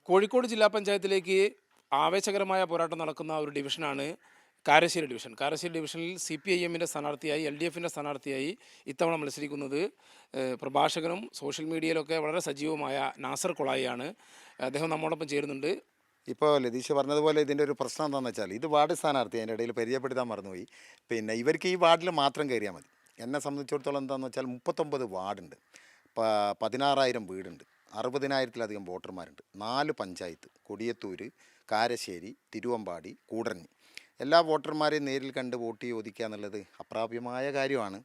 കോഴിക്കോട് ജില്ലാ പഞ്ചായത്തിലേക്ക് ആവേശകരമായ പോരാട്ടം നടക്കുന്ന ഒരു ഡിവിഷനാണ് കാരശ്ശേരി ഡിവിഷൻ. കാരശ്ശേരി ഡിവിഷനിൽ CPIM-ൻ്റെ സ്ഥാനാർത്ഥിയായി LDF-ൻ്റെ സ്ഥാനാർത്ഥിയായി ഇത്തവണ മത്സരിക്കുന്നത് പ്രഭാഷകനും സോഷ്യൽ മീഡിയയിലൊക്കെ വളരെ സജീവമായ നാസർ കൊളായിയാണ്. അദ്ദേഹം നമ്മോടൊപ്പം ചേരുന്നുണ്ട്. ഇപ്പോൾ ലതീഷ് പറഞ്ഞതുപോലെ ഇതിൻ്റെ ഒരു പ്രശ്നം എന്താണെന്ന് വെച്ചാൽ ഇത് വാർഡ് സ്ഥാനാർത്ഥി അതിൻ്റെ ഇടയിൽ പരിചയപ്പെടുത്താൻ മറന്നുപോയി. പിന്നെ ഇവർക്ക് ഈ വാർഡിൽ മാത്രം കയറിയാൽ മതി. എന്നെ സംബന്ധിച്ചിടത്തോളം എന്താണെന്ന് വെച്ചാൽ 39 വാർഡുണ്ട്, 16,000 വീടുണ്ട്, 60,000-ലധികം വോട്ടർമാരുണ്ട്, 4 പഞ്ചായത്ത്: കൊടിയത്തൂർ, കാരശ്ശേരി, തിരുവമ്പാടി, കൂടരഞ്ഞി. എല്ലാ വോട്ടർമാരെയും നേരിൽ കണ്ട് വോട്ട് ചോദിക്കുക എന്നുള്ളത് അപ്രാപ്യമായ കാര്യമാണ്.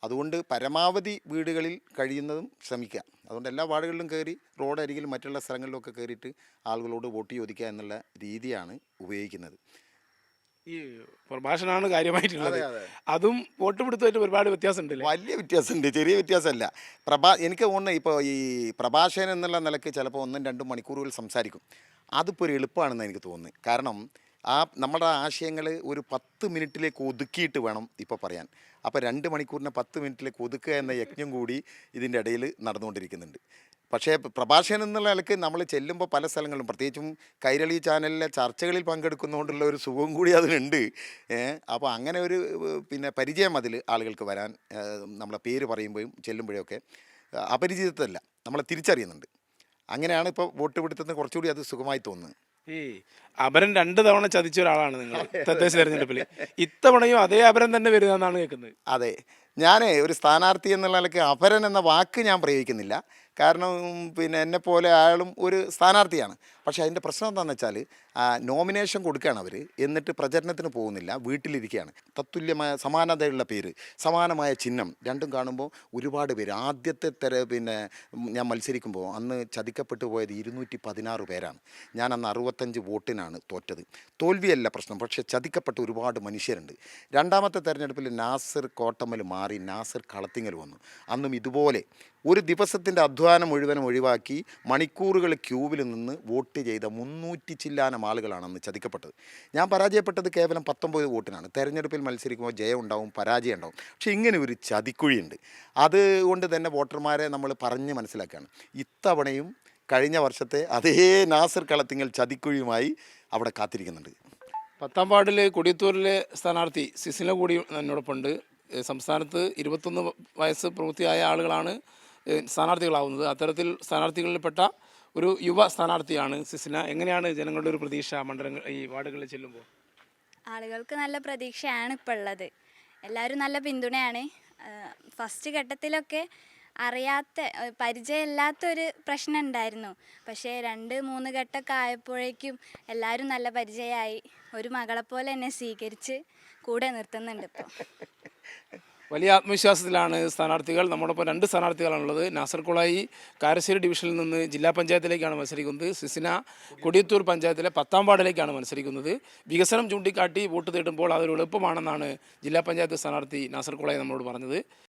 അതുകൊണ്ട് പരമാവധി വീടുകളിൽ കഴിയുന്നതും ശ്രമിക്കുക. അതുകൊണ്ട് എല്ലാ വാർഡുകളിലും കയറി റോഡരികിലും മറ്റുള്ള സ്ഥലങ്ങളിലൊക്കെ കയറിയിട്ട് ആളുകളോട് വോട്ട് ചോദിക്കുക എന്നുള്ള രീതിയാണ് ഉപയോഗിക്കുന്നത്. ഈ പ്രഭാഷണമാണ് കാര്യമായിട്ടുള്ളത്. അതെ. അതും വോട്ട് പിടുത്തമായിട്ട് ഒരുപാട് വ്യത്യാസമുണ്ടല്ലേ? വലിയ വ്യത്യാസമുണ്ട്, ചെറിയ വ്യത്യാസമല്ല. എനിക്ക് തോന്നുന്നത് ഇപ്പോൾ ഈ പ്രഭാഷകൻ എന്നുള്ള നിലയ്ക്ക് ചിലപ്പോൾ 1-2 മണിക്കൂറുകൾ സംസാരിക്കും. അതിപ്പോൾ ഒരു എളുപ്പമാണെന്ന് എനിക്ക് തോന്നുന്നത്. കാരണം നമ്മുടെ ആശയങ്ങൾ ഒരു 10 മിനിറ്റിലേക്ക് ഒതുക്കിയിട്ട് വേണം ഇപ്പോൾ പറയാൻ. അപ്പോൾ 2 മണിക്കൂറിനെ 10 മിനിറ്റിലേക്ക് ഒതുക്കുക എന്ന യജ്ഞം കൂടി ഇതിൻ്റെ ഇടയിൽ നടന്നുകൊണ്ടിരിക്കുന്നുണ്ട്. പക്ഷേ പ്രഭാഷകൻ എന്നുള്ള നിലയ്ക്ക് നമ്മൾ ചെല്ലുമ്പോൾ പല സ്ഥലങ്ങളിലും, പ്രത്യേകിച്ചും കൈരളി ചാനലിലെ ചർച്ചകളിൽ പങ്കെടുക്കുന്നതുകൊണ്ടുള്ള ഒരു സുഖവും കൂടി അതിനുണ്ട്. അപ്പോൾ അങ്ങനെ ഒരു പരിചയം അതിൽ ആളുകൾക്ക് വരാൻ, നമ്മളെ പേര് പറയുമ്പോഴും ചെല്ലുമ്പോഴൊക്കെ അപരിചിതത്വമല്ല, നമ്മളെ തിരിച്ചറിയുന്നുണ്ട്. അങ്ങനെയാണ് ഇപ്പോൾ വോട്ട് പിടുത്തത്തിന് കുറച്ചുകൂടി അത് സുഖമായി തോന്നുന്നത്. ഈ അപരൻ 2 തവണ ചതിച്ച ഒരാളാണ് നിങ്ങൾ തദ്ദേശ തെരഞ്ഞെടുപ്പിൽ. ഇത്തവണയും അതേ അപരൻ തന്നെ വരുന്നതെന്നാണ് കേൾക്കുന്നത്. അതെ, ഞാൻ ഒരു സ്ഥാനാർത്ഥി എന്നുള്ള നിലയ്ക്ക് അപരൻ എന്ന വാക്ക് ഞാൻ പ്രയോഗിക്കുന്നില്ല. കാരണം എന്നെപ്പോലെ അയാളും ഒരു സ്ഥാനാർത്ഥിയാണ്. പക്ഷേ അതിൻ്റെ പ്രശ്നം എന്താണെന്ന് വെച്ചാൽ നോമിനേഷൻ കൊടുക്കുകയാണ് അവർ, എന്നിട്ട് പ്രചരണത്തിന് പോകുന്നില്ല, വീട്ടിലിരിക്കുകയാണ്. തത്തുല്യമായ സമാനതയുള്ള പേര്, സമാനമായ ചിഹ്നം രണ്ടും കാണുമ്പോൾ ഒരുപാട് പേര്. ആദ്യത്തെ ഞാൻ മത്സരിക്കുമ്പോൾ അന്ന് ചതിക്കപ്പെട്ടു പോയത് 216 പേരാണ്. ഞാൻ അന്ന് 65 വോട്ടിനാണ് തോറ്റത്. തോൽവിയല്ല പ്രശ്നം, പക്ഷേ ചതിക്കപ്പെട്ട ഒരുപാട് മനുഷ്യരുണ്ട്. രണ്ടാമത്തെ തെരഞ്ഞെടുപ്പിൽ നാസർ കോട്ടമ്മൽ മാറി നാസർ കളത്തിങ്ങൽ വന്നു. അന്നും ഇതുപോലെ ഒരു ദിവസത്തിൻ്റെ അധ്വാനം മുഴുവനും ഒഴിവാക്കി മണിക്കൂറുകൾ ക്യൂവിൽ നിന്ന് വോട്ട് ചെയ്ത 300 ചില്ലാനം ആളുകളാണ് അന്ന് ചതിക്കപ്പെട്ടത്. ഞാൻ പരാജയപ്പെട്ടത് കേവലം 19 വോട്ടിനാണ്. തെരഞ്ഞെടുപ്പിൽ മത്സരിക്കുമ്പോൾ ജയം ഉണ്ടാവും, പരാജയം ഉണ്ടാവും. പക്ഷേ ഇങ്ങനെ ഒരു ചതിക്കുഴിയുണ്ട്. അതുകൊണ്ട് തന്നെ വോട്ടർമാരെ നമ്മൾ പറഞ്ഞ് മനസ്സിലാക്കുകയാണ്. ഇത്തവണയും കഴിഞ്ഞ വർഷത്തെ അതേ നാസർ കളത്തിങ്ങൽ ചതിക്കുഴിയുമായി അവിടെ കാത്തിരിക്കുന്നുണ്ട്. 10ാം വാർഡിൽ കൊടിയത്തൂരിലെ സ്ഥാനാർത്ഥി സിസില കൂടി എന്നോടൊപ്പമുണ്ട്. സംസ്ഥാനത്ത് 21 വയസ്സ് പൂർത്തിയായ ആളുകളാണ് സ്ഥാനാർത്ഥികളാവുന്നത്. അത്തരത്തിൽ സ്ഥാനാർത്ഥികളിൽപ്പെട്ട ഒരു യുവ സ്ഥാനാർത്ഥിയാണ് സിസിന. എങ്ങനെയാണ് ജനങ്ങളുടെ ഒരു പ്രതീക്ഷ മണ്ഡലങ്ങൾ ഈ വാർഡുകളിൽ ചെല്ലുമ്പോൾ? ആളുകൾക്ക് നല്ല പ്രതീക്ഷയാണ് ഇപ്പോൾ ഉള്ളത്. എല്ലാവരും നല്ല പിന്തുണയാണ്. ഫസ്റ്റ് ഘട്ടത്തിലൊക്കെ പരിചയമില്ലാത്തൊരു പ്രശ്നം ഉണ്ടായിരുന്നു. പക്ഷേ 2-3 ഘട്ടമൊക്കെ ആയപ്പോഴേക്കും എല്ലാവരും നല്ല പരിചയമായി. ഒരു മകളെപ്പോലെ എന്നെ സ്വീകരിച്ച് കൂടെ നിർത്തുന്നുണ്ട് ഇപ്പോൾ. വലിയ ആത്മവിശ്വാസത്തിലാണ് സ്ഥാനാർത്ഥികൾ. നമ്മോടൊപ്പം 2 സ്ഥാനാർത്ഥികളാണുള്ളത്. നാസർ കൊളായി കാരശ്ശേരി ഡിവിഷനിൽ നിന്ന് ജില്ലാ പഞ്ചായത്തിലേക്കാണ് മത്സരിക്കുന്നത്. സിസിന കൊടിയത്തൂർ പഞ്ചായത്തിലെ 10ാം വാർഡിലേക്കാണ് മത്സരിക്കുന്നത്. വികസനം ചൂണ്ടിക്കാട്ടി വോട്ട് തേടുമ്പോൾ അതൊരു എളുപ്പമാണെന്നാണ് ജില്ലാ പഞ്ചായത്ത് സ്ഥാനാർത്ഥി നാസർ കൊളായി നമ്മളോട് പറഞ്ഞത്.